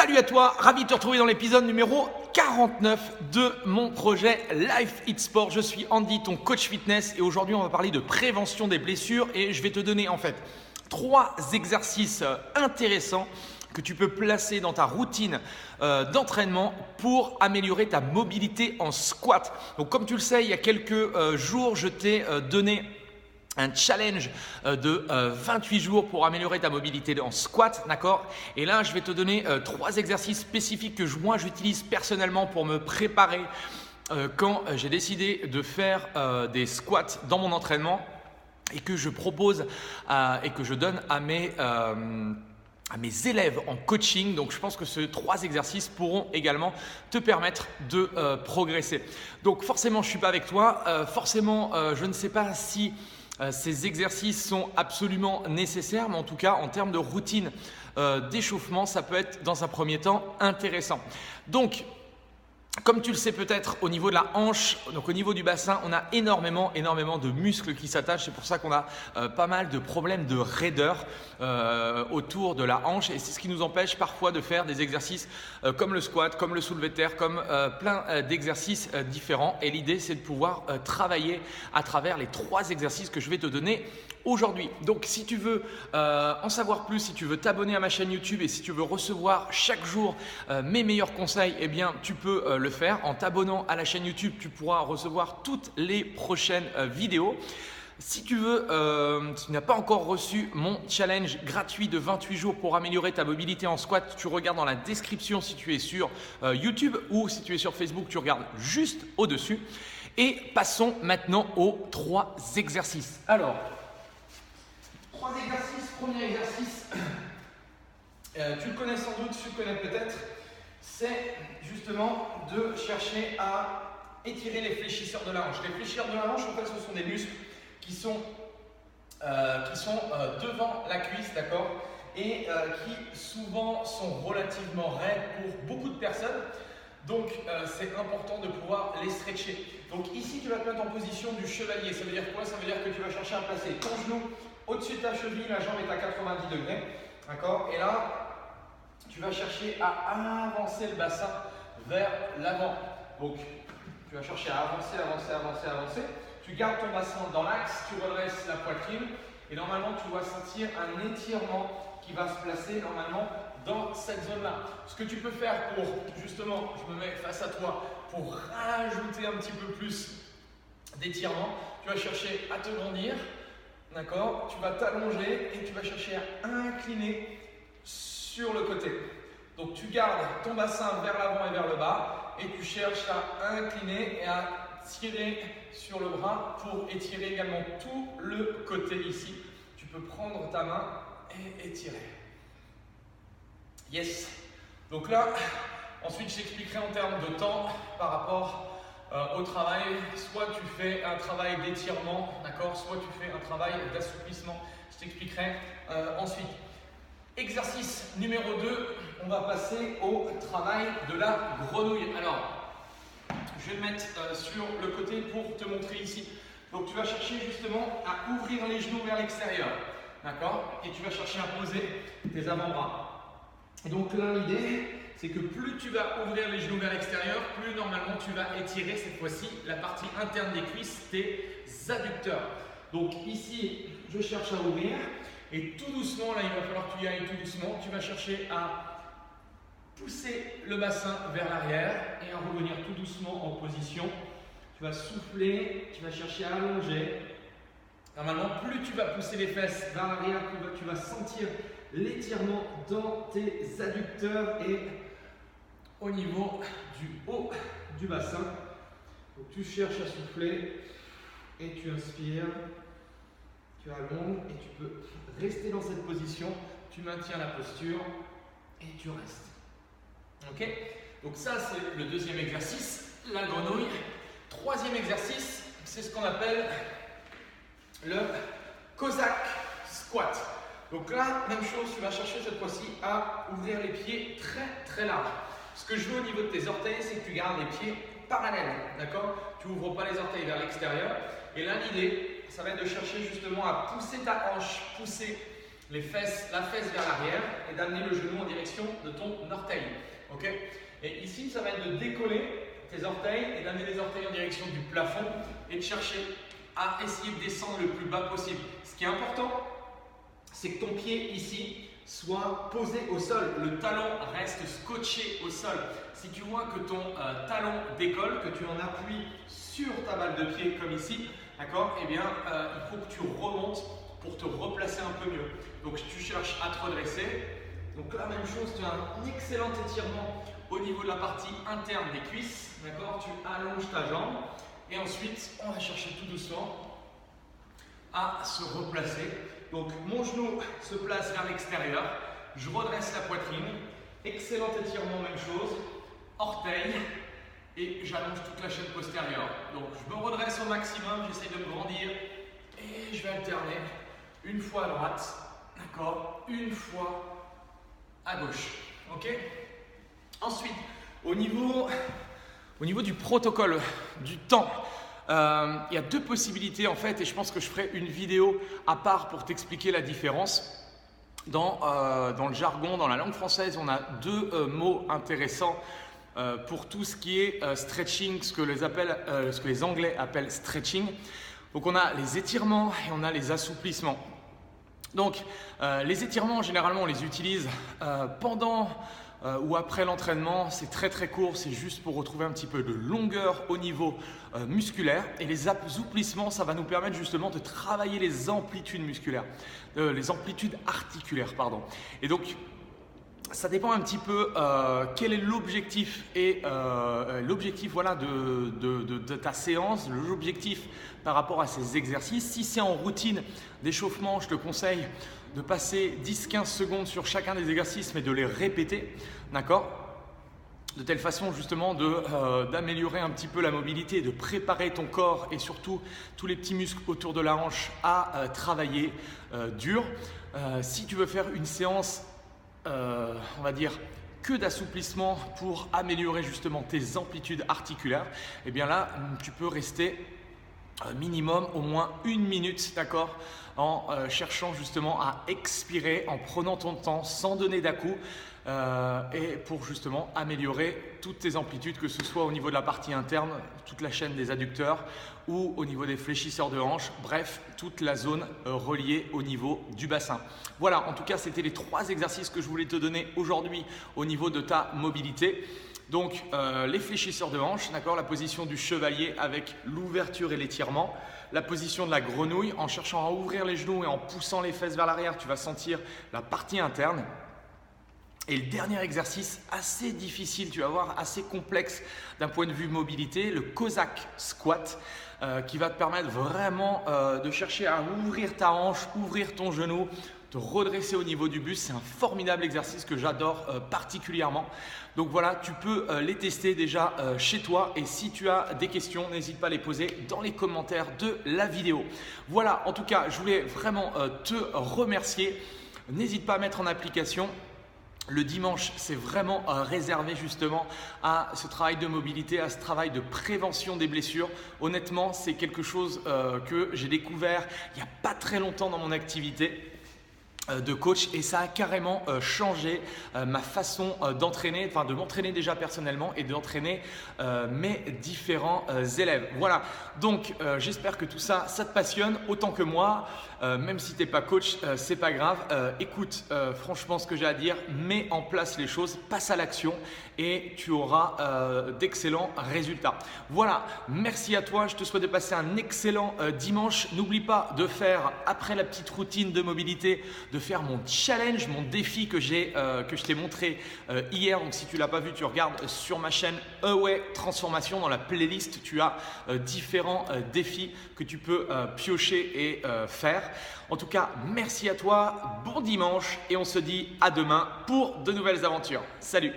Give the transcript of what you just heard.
Salut à toi, ravi de te retrouver dans l'épisode numéro 49 de mon projet Life It Sport. Je suis Andy, ton coach fitness, et aujourd'hui on va parler de prévention des blessures et je vais te donner en fait 3 exercices intéressants que tu peux placer dans ta routine d'entraînement pour améliorer ta mobilité en squat. Donc comme tu le sais, il y a quelques jours, je t'ai donné un challenge de 28 jours pour améliorer ta mobilité en squat, d'accord? Et là, je vais te donner 3 exercices spécifiques que moi j'utilise personnellement pour me préparer quand j'ai décidé de faire des squats dans mon entraînement et que je propose et que je donne à mes élèves en coaching. Donc je pense que ces 3 exercices pourront également te permettre de progresser. Donc forcément, je ne suis pas avec toi. Forcément, je ne sais pas si ces exercices sont absolument nécessaires, mais en tout cas, en termes de routine d'échauffement, ça peut être dans un premier temps intéressant. Donc, comme tu le sais peut-être, au niveau de la hanche, donc au niveau du bassin, on a énormément de muscles qui s'attachent. C'est pour ça qu'on a pas mal de problèmes de raideur autour de la hanche. Et c'est ce qui nous empêche parfois de faire des exercices comme le squat, comme le soulevé de terre, comme plein d'exercices différents. Et l'idée, c'est de pouvoir travailler à travers les 3 exercices que je vais te donner aujourd'hui. Donc si tu veux en savoir plus, si tu veux t'abonner à ma chaîne YouTube et si tu veux recevoir chaque jour mes meilleurs conseils, eh bien tu peux le faire en t'abonnant à la chaîne YouTube. Tu pourras recevoir toutes les prochaines vidéos. Si tu veux, si tu n'as pas encore reçu mon challenge gratuit de 28 jours pour améliorer ta mobilité en squat, tu regardes dans la description si tu es sur YouTube, ou si tu es sur Facebook, tu regardes juste au-dessus. Et passons maintenant aux 3 exercices. Alors, 3 exercices. Premier exercice, tu le connais sans doute, tu le connais peut-être, c'est justement de chercher à étirer les fléchisseurs de la hanche. Les fléchisseurs de la hanche, en fait, ce sont des muscles qui sont devant la cuisse, d'accord, et qui souvent sont relativement raides pour beaucoup de personnes. Donc, c'est important de pouvoir les stretcher. Donc ici, tu vas te mettre en position du chevalier. Ça veut dire quoi? Ça veut dire que tu vas chercher à placer ton genou au-dessus de ta cheville, la jambe est à 90 degrés, d'accord? Et là, tu vas chercher à avancer le bassin vers l'avant. Donc, tu vas chercher à avancer. Tu gardes ton bassin dans l'axe, tu redresses la poitrine et normalement, tu vas sentir un étirement qui va se placer normalement dans cette zone-là. Ce que tu peux faire pour, justement, je me mets face à toi, pour rajouter un petit peu plus d'étirement, tu vas chercher à te grandir. D'accord? Tu vas t'allonger et tu vas chercher à incliner sur le côté. Donc tu gardes ton bassin vers l'avant et vers le bas et tu cherches à incliner et à tirer sur le bras pour étirer également tout le côté ici. Tu peux prendre ta main et étirer. Yes. Donc là, ensuite je t'expliquerai en termes de temps par rapport au travail, soit tu fais un travail d'étirement, d'accord, soit tu fais un travail d'assouplissement. Je t'expliquerai ensuite. Exercice numéro 2, on va passer au travail de la grenouille. Alors, je vais me mettre sur le côté pour te montrer ici. Donc, tu vas chercher justement à ouvrir les genoux vers l'extérieur, d'accord, et tu vas chercher à poser tes avant-bras. Et donc là, l'idée, c'est que plus tu vas ouvrir les genoux vers l'extérieur, plus normalement tu vas étirer cette fois-ci la partie interne des cuisses, tes adducteurs. Donc ici, je cherche à ouvrir et tout doucement, là il va falloir que tu y ailles tout doucement, tu vas chercher à pousser le bassin vers l'arrière et à revenir tout doucement en position. Tu vas souffler, tu vas chercher à allonger. Normalement, plus tu vas pousser les fesses vers l'arrière, plus tu vas sentir l'étirement dans tes adducteurs et au niveau du haut du bassin. Donc tu cherches à souffler et tu inspires, tu allonges et tu peux rester dans cette position. Tu maintiens la posture et tu restes. Ok? Donc ça c'est le 2e exercice, la grenouille. 3e exercice, c'est ce qu'on appelle le Cossack Squat. Donc là, même chose, tu vas chercher cette fois-ci à ouvrir les pieds très larges. Ce que je veux au niveau de tes orteils, c'est que tu gardes les pieds parallèles, d'accord? Tu n'ouvres pas les orteils vers l'extérieur. Et là, l'idée, ça va être de chercher justement à pousser ta hanche, pousser la fesse vers l'arrière et d'amener le genou en direction de ton orteil. Ok? Et ici, ça va être de décoller tes orteils et d'amener les orteils en direction du plafond et de chercher à essayer de descendre le plus bas possible. Ce qui est important, c'est que ton pied ici soit posé au sol. Le talon reste scotché au sol. Si tu vois que ton talon décolle, que tu en appuies sur ta balle de pied comme ici, d'accord, eh bien, il faut que tu remontes pour te replacer un peu mieux. Donc, tu cherches à te redresser. Donc, la même chose, tu as un excellent étirement au niveau de la partie interne des cuisses. D'accord, tu allonges ta jambe. Et ensuite, on va chercher tout doucement à se replacer. Donc, mon genou se place vers l'extérieur. Je redresse la poitrine. Excellent étirement, même chose. Orteil. Et j'allonge toute la chaîne postérieure. Donc, je me redresse au maximum. J'essaye de me grandir. Et je vais alterner. Une fois à droite. D'accord. Une fois à gauche. Ok. Ensuite, au niveau du protocole, du temps, il y a deux possibilités en fait, et je pense que je ferai une vidéo à part pour t'expliquer la différence. Dans le jargon, dans la langue française, on a deux mots intéressants pour tout ce qui est stretching, ce que les Anglais appellent stretching. Donc on a les étirements et on a les assouplissements. Donc les étirements, généralement, on les utilise pendant ou après l'entraînement. C'est très très court, c'est juste pour retrouver un petit peu de longueur au niveau musculaire. Et les assouplissements, ça va nous permettre justement de travailler les amplitudes musculaires, les amplitudes articulaires, pardon. Et donc, ça dépend un petit peu quel est l'objectif et l'objectif voilà, de ta séance, l'objectif par rapport à ces exercices. Si c'est en routine d'échauffement, je te conseille de passer 10-15 secondes sur chacun des exercices, mais de les répéter, d'accord ? De telle façon justement d'améliorer un petit peu la mobilité, de préparer ton corps et surtout tous les petits muscles autour de la hanche à travailler dur. Si tu veux faire une séance, on va dire, que d'assouplissement pour améliorer justement tes amplitudes articulaires, et bien là, tu peux rester minimum au moins 1 minute, d'accord, en cherchant justement à expirer, en prenant ton temps sans donner d'à-coups et pour justement améliorer toutes tes amplitudes, que ce soit au niveau de la partie interne, toute la chaîne des adducteurs ou au niveau des fléchisseurs de hanches, bref, toute la zone reliée au niveau du bassin. Voilà, en tout cas, c'était les 3 exercices que je voulais te donner aujourd'hui au niveau de ta mobilité. Donc, les fléchisseurs de hanches, d'accord, la position du chevalier avec l'ouverture et l'étirement, la position de la grenouille en cherchant à ouvrir les genoux et en poussant les fesses vers l'arrière, tu vas sentir la partie interne. Et le dernier exercice, assez difficile, tu vas voir, assez complexe d'un point de vue mobilité, le Cossack Squat, qui va te permettre vraiment de chercher à ouvrir ta hanche, ouvrir ton genou, te redresser au niveau du buste. C'est un formidable exercice que j'adore particulièrement. Donc voilà, tu peux les tester déjà chez toi, et si tu as des questions, n'hésite pas à les poser dans les commentaires de la vidéo. Voilà, en tout cas, je voulais vraiment te remercier. N'hésite pas à mettre en application. Le dimanche, c'est vraiment réservé justement à ce travail de mobilité, à ce travail de prévention des blessures. Honnêtement, c'est quelque chose que j'ai découvert il n'y a pas très longtemps dans mon activité de coach, et ça a carrément changé ma façon d'entraîner, enfin de m'entraîner déjà personnellement et d'entraîner mes différents élèves. Voilà, donc j'espère que tout ça, ça te passionne autant que moi. Même si tu n'es pas coach, c'est pas grave. Écoute franchement ce que j'ai à dire, mets en place les choses, passe à l'action et tu auras d'excellents résultats. Voilà, merci à toi, je te souhaite de passer un excellent dimanche. N'oublie pas de faire, après la petite routine de mobilité, de faire mon challenge, mon défi que je t'ai montré hier. Donc si tu ne l'as pas vu, tu regardes sur ma chaîne Away Transformation. Dans la playlist, tu as différents défis que tu peux piocher et faire. En tout cas, merci à toi, bon dimanche, et on se dit à demain pour de nouvelles aventures. Salut!